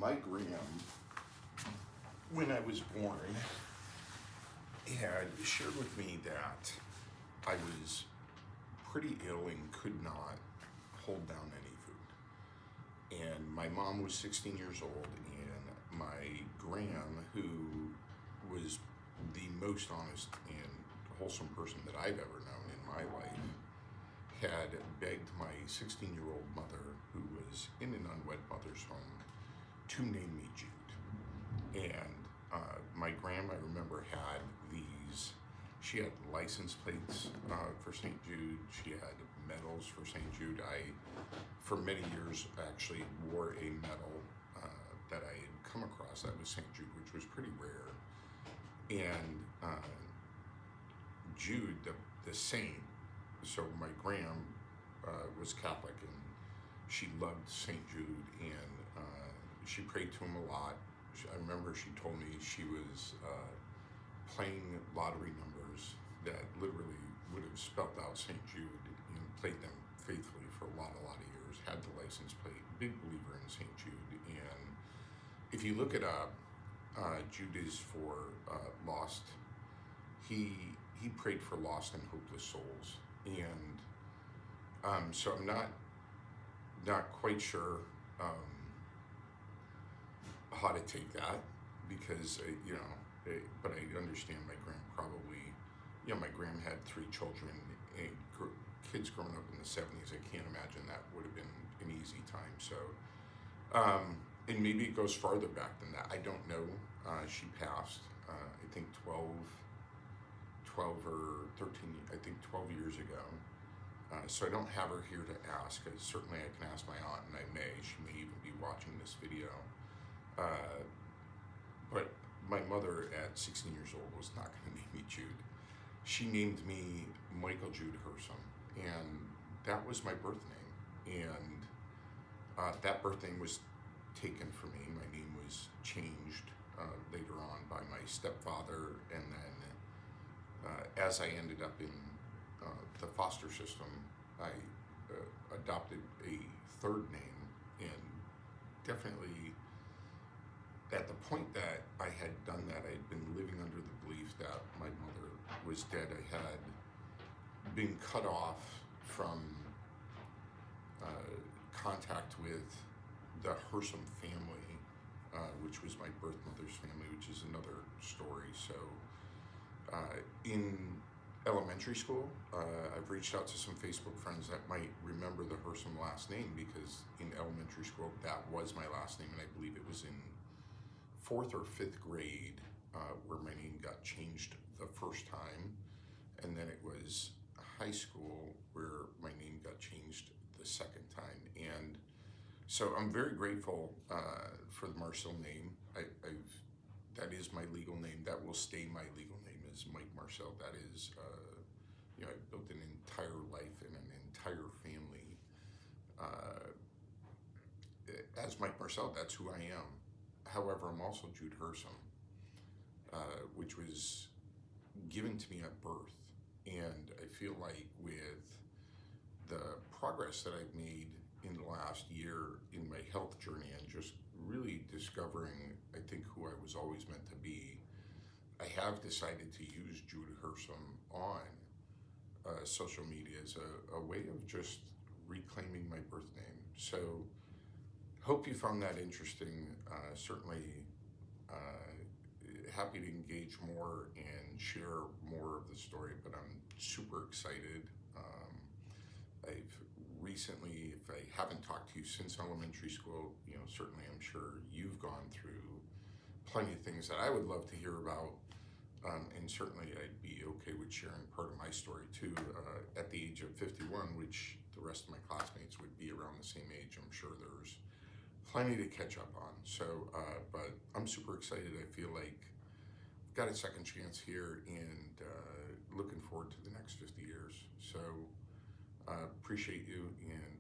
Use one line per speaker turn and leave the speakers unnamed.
my gram, when I was born, had shared with me that I was pretty ill and could not hold down any food. And my mom was 16 years old, and my gram, who was the most honest and wholesome person that I've ever known in my life, had begged my 16-year-old mother, who was in an unwed mother's home, to name me Jude. And my gram, I remember, had these, she had license plates for St. Jude, she had medals for St. Jude. I, for many years, actually wore a medal that I had come across that was St. Jude, which was pretty rare. And Jude, the saint, so my gram was Catholic, and she loved St. Jude, and she prayed to him a lot. I remember she told me she was playing lottery numbers that literally would have spelled out St. Jude, and played them faithfully for a lot of years, had the license plate, big believer in St. Jude. And if you look it up, Jude is for lost. He prayed for lost and hopeless souls, and so I'm not quite sure how to take that, because but I understand my gram probably, my gram had 3 children, and kids growing up in the 70s. I can't imagine that would have been an easy time. So, and maybe it goes farther back than that. I don't know. She passed, I think 12 or 13, I think 12 years ago. So I don't have her here to ask. Certainly I can ask my aunt, and I may. She may even be watching this video. But my mother at 16 years old was not going to name me Jude. She named me Michael Jude Hersom, and that was my birth name. And that birth name was taken from me. My name was changed later on by my stepfather, and then as I ended up in the foster system, I adopted a 3rd name, and definitely at the point that I had done that, I had been living under the belief that my mother was dead. I had been cut off from contact with the Hersom family, which was my birth mother's family, which is another story. So in elementary school, I've reached out to some Facebook friends that might remember the Hersom last name, because in elementary school, that was my last name, and I believe it was in 4th or 5th grade where my name got changed the first time, and then it was high school where my name got changed the second time. And so I'm very grateful for the Marcel name. That is my legal name. That will stay my legal name, is Mike Marcel. That is, I've built an entire life and an entire family as Mike Marcel. That's who I am. However, I'm also Jude Hersom, which was given to me at birth. And I feel like with the progress that I've made in the last year in my health journey, and just really discovering, I think, who I was always meant to be, I have decided to use Jude Hersom on social media as a way of just reclaiming my birth name. So hope you found that interesting. Certainly happy to engage more and share more of the story, but I'm super excited. I've recently, if I haven't talked to you since elementary school, certainly I'm sure you've gone through plenty of things that I would love to hear about. And certainly I'd be okay with sharing part of my story too. At the age of 51, which the rest of my classmates would be around the same age, I'm sure there's plenty to catch up on. So, but I'm super excited. I feel like I've got a second chance here, and looking forward to the next 50 years. So appreciate you, and